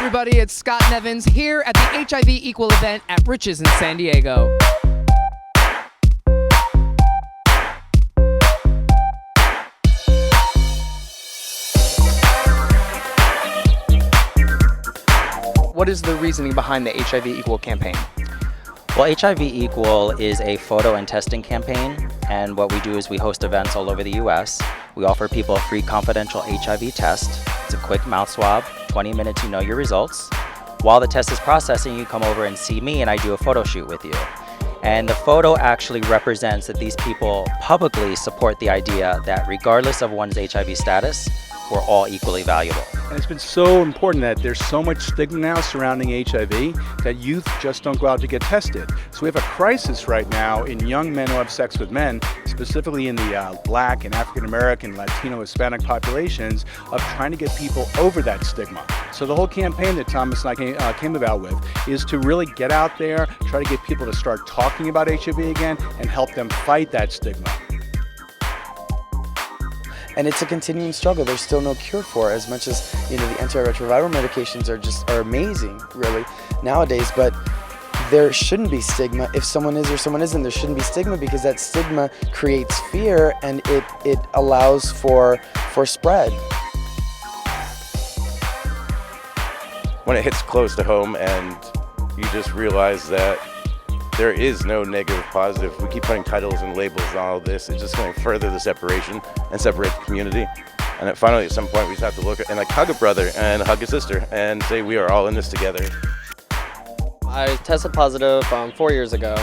everybody, it's Scott Nevins here at the HIV Equal event at Riches in San Diego. What is the reasoning behind the HIV Equal campaign? Well, HIV Equal is a photo and testing campaign, and what we do is we host events all over the U.S. We offer people a free confidential HIV test. It's a quick mouth swab, 20 minutes you know your results. While the test is processing, you come over and see me and I do a photo shoot with you. And the photo actually represents that these people publicly support the idea that regardless of one's HIV status, we're all equally valuable. And it's been so important that there's so much stigma now surrounding HIV that youth just don't go out to get tested. So we have a crisis right now in young men who have sex with men, specifically in the Black and African American, Latino, Hispanic populations, of trying to get people over that stigma. So the whole campaign that Thomas and I came about with is to really get out there, try to get people to start talking about HIV again, and help them fight that stigma. And it's a continuing struggle. There's still no cure for it, as much as the antiretroviral medications are amazing, really, nowadays. But there shouldn't be stigma. If someone is or someone isn't, there shouldn't be stigma, because that stigma creates fear and it allows for spread. When it hits close to home and you just realize that there is no negative positive. We keep putting titles and labels on all this. It's just going to further the separation and separate the community. And then finally, at some point, we just have to look at and hug a brother and hug a sister and say we are all in this together. I tested positive 4 years ago.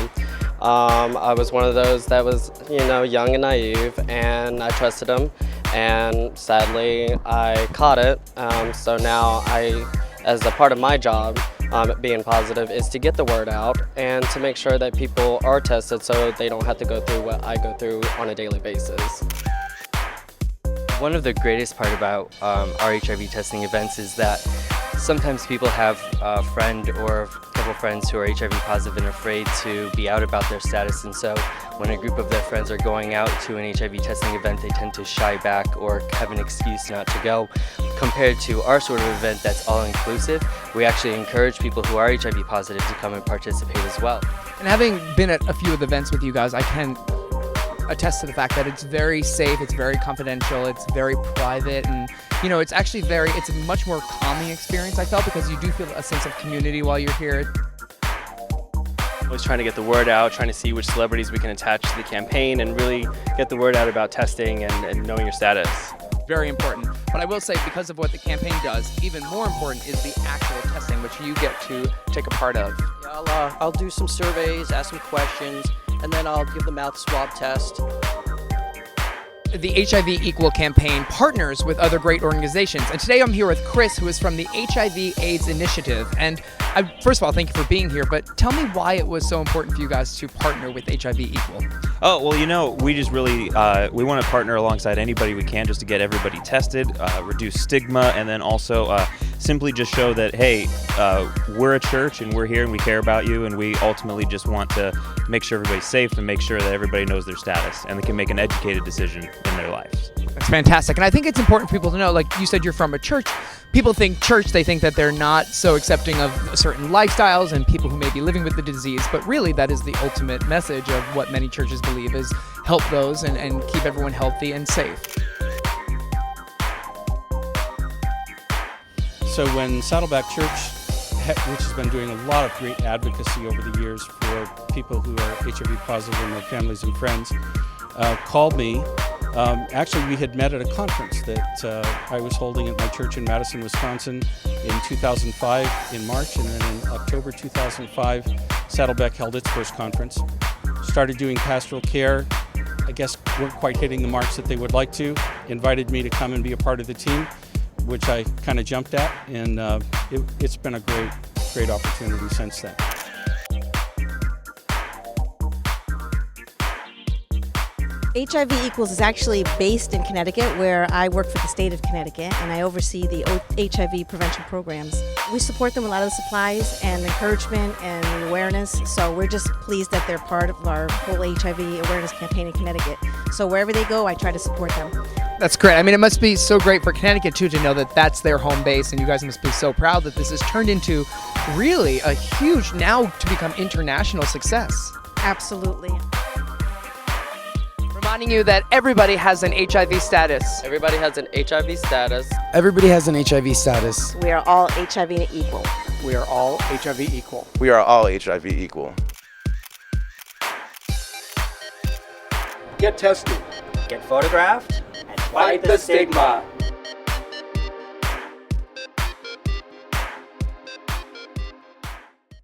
I was one of those that was, young and naive, and I trusted him. And sadly, I caught it. So now as a part of my job, being positive, is to get the word out and to make sure that people are tested so they don't have to go through what I go through on a daily basis. One of the greatest part about our HIV testing events is that sometimes people have a friend or a couple friends who are HIV positive and afraid to be out about their status, and so when a group of their friends are going out to an HIV testing event, they tend to shy back or have an excuse not to go. Compared to our sort of event that's all-inclusive, we actually encourage people who are HIV positive to come and participate as well. And having been at a few of the events with you guys, I can attest to the fact that it's very safe, it's very confidential, it's very private, and it's actually it's a much more calming experience, I felt, because you do feel a sense of community while you're here. Always trying to get the word out, trying to see which celebrities we can attach to the campaign and really get the word out about testing and knowing your status. Very important. But I will say, because of what the campaign does, even more important is the actual testing, which you get to take a part of. Yeah, I'll do some surveys, ask some questions, and then I'll give the mouth swab test. The HIV Equal campaign partners with other great organizations. And today I'm here with Chris, who is from the HIV/AIDS Initiative. And first of all, thank you for being here, but tell me why it was so important for you guys to partner with HIV Equal. Oh, well, we just really, we want to partner alongside anybody we can just to get everybody tested, reduce stigma, and then also simply just show that, hey, we're a church and we're here and we care about you, and we ultimately just want to make sure everybody's safe and make sure that everybody knows their status and they can make an educated decision in their lives. That's fantastic. And I think it's important for people to know, like you said, you're from a church. People think church, they think that they're not so accepting of certain lifestyles and people who may be living with the disease, but really that is the ultimate message of what many churches believe is help those and keep everyone healthy and safe. So when Saddleback Church, which has been doing a lot of great advocacy over the years for people who are HIV positive and their families and friends, called me. Actually, we had met at a conference that I was holding at my church in Madison, Wisconsin in 2005 in March, and then in October 2005, Saddleback held its first conference. Started doing pastoral care. I guess weren't quite hitting the marks that they would like to. Invited me to come and be a part of the team, which I kind of jumped at, and it's been a great opportunity since then. HIV Equals is actually based in Connecticut, where I work for the state of Connecticut, and I oversee the HIV prevention programs. We support them with a lot of the supplies and encouragement and the awareness, so we're just pleased that they're part of our whole HIV awareness campaign in Connecticut. So wherever they go, I try to support them. That's great. I mean, it must be so great for Connecticut, too, to know that that's their home base, and you guys must be so proud that this has turned into really a huge, now to become international success. Absolutely. Reminding you that everybody has an HIV status. Everybody has an HIV status. Everybody has an HIV status. We are all HIV equal. We are all HIV equal. We are all HIV equal. Get tested. Get photographed and Fight the stigma.